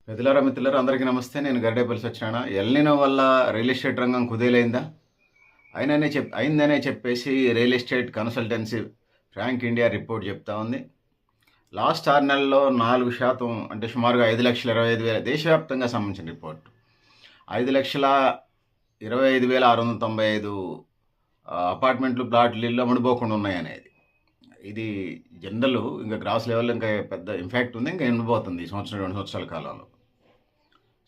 మిత్రులారా మిత్రులారా అందరికీ నమస్తే. నేను గరిడేపల్లి సత్యనారాయణ. ఎల్నినో వల్ల రియల్ ఎస్టేట్ రంగం కుదేలైందా? అయిందనే చెప్పేసి real estate consultancy Frank India report చెప్తా ఉంది. లాస్ట్ 6 నెలల్లో 4% అంటే సుమారుగా 5,25,000 దేశవ్యాప్తంగా సంబంధించిన రిపోర్ట్. 5,25,695 అపార్ట్మెంట్లు, ప్లాట్లు ఇల్లు అమ్ముడుపోకుండా ఉన్నాయనేది. ఇది జనరల్ ఇంకా గ్రాస్ లెవెల్ ఇంకా పెద్ద ఇంపాక్ట్ ఉంది. ఇంకా ఎండిపోతుంది ఈ సంవత్సరం 2 సంవత్సరాల కాలంలో.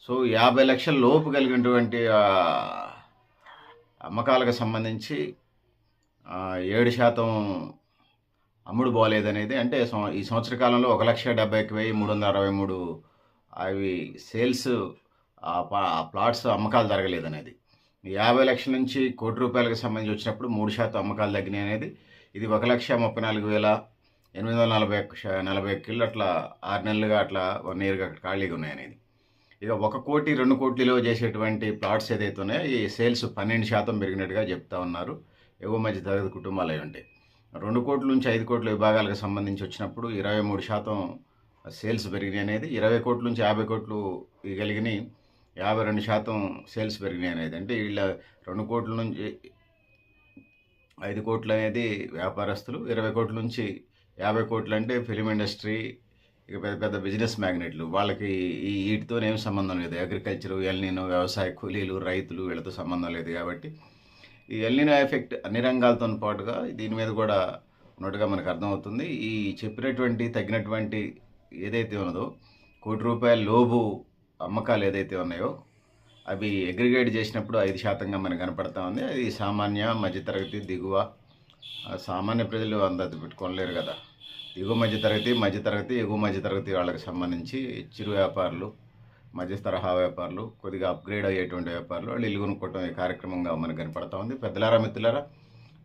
సో 50 లక్షల లోపు కలిగినటువంటి అమ్మకాలకు సంబంధించి 7% అమ్ముడు పోలేదనేది. అంటే ఈ సంవత్సర కాలంలో 1,70,363 అవి సేల్స్ ప్లాట్స్ అమ్మకాలు జరగలేదనేది. 50 లక్షల నుంచి ₹1,00,00,000 సంబంధించి వచ్చినప్పుడు 3% అమ్మకాలు తగ్గినాయి అనేది. ఇది 1,34,841 ఇళ్ళు అట్లా 6 నెలలుగా అట్లా 1 ఇయర్గా ఖాళీగా ఉన్నాయనేది. ఇక 1 కోటి 2 కోట్లలో చేసేటువంటి ప్లాట్స్ ఏదైతే ఉన్నాయో ఈ సేల్స్ 12% పెరిగినట్టుగా చెప్తా ఉన్నారు. ఎగువ మధ్య తరగతి కుటుంబాలు అయి ఉంటాయి. 2 కోట్ల నుంచి 5 కోట్ల విభాగాలకు సంబంధించి వచ్చినప్పుడు 23% సేల్స్ పెరిగినాయి అనేది. 20 కోట్ల నుంచి 50 కోట్లు కలిగినాయి 52% సేల్స్ పెరిగినాయి అనేది. అంటే వీళ్ళ 2 కోట్ల నుంచి 5 కోట్లు అనేది వ్యాపారస్తులు, 20 కోట్ల నుంచి 50 కోట్లు అంటే ఫిలిం ఇండస్ట్రీ, ఇక పెద్ద పెద్ద బిజినెస్ మ్యాగ్నెట్లు. వాళ్ళకి వీటితో ఏం సంబంధం లేదు. అగ్రికల్చరు, ఎల్నినో, వ్యవసాయ కూలీలు, రైతులు వీళ్ళతో సంబంధం లేదు. కాబట్టి ఈ ఎల్నినో ఎఫెక్ట్ అన్ని రంగాలతో పాటుగా దీని మీద కూడా ఉన్నట్టుగా మనకు అర్థమవుతుంది. ఈ చెప్పినటువంటి తగినటువంటి ఏదైతే ఉన్నదో ₹1,00,00,000 లోపు అమ్మకాలు ఏదైతే ఉన్నాయో అవి అగ్రిగేట్ చేసినప్పుడు 5%గా మనకు కనపడతా ఉంది. అది సామాన్య, మధ్యతరగతి, దిగువ. సామాన్య ప్రజలు అంత పెట్టుకోలేరు కదా. దిగువ మధ్యతరగతి, ఎగువ మధ్యతరగతి వాళ్ళకి సంబంధించి చిరు వ్యాపారులు, మధ్య తరహా వ్యాపారులు, కొద్దిగా అప్గ్రేడ్ అయ్యేటువంటి వ్యాపారులు వాళ్ళు ఇల్లు కొనుక్కోవటం ఈ కార్యక్రమంగా మనకు కనపడతా ఉంది. పెద్దలారా మిత్రులారా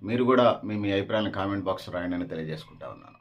మీరు కూడా మీ అభిప్రాయాలను కామెంట్ బాక్స్ రాయండి అని తెలియజేసుకుంటా ఉన్నాను.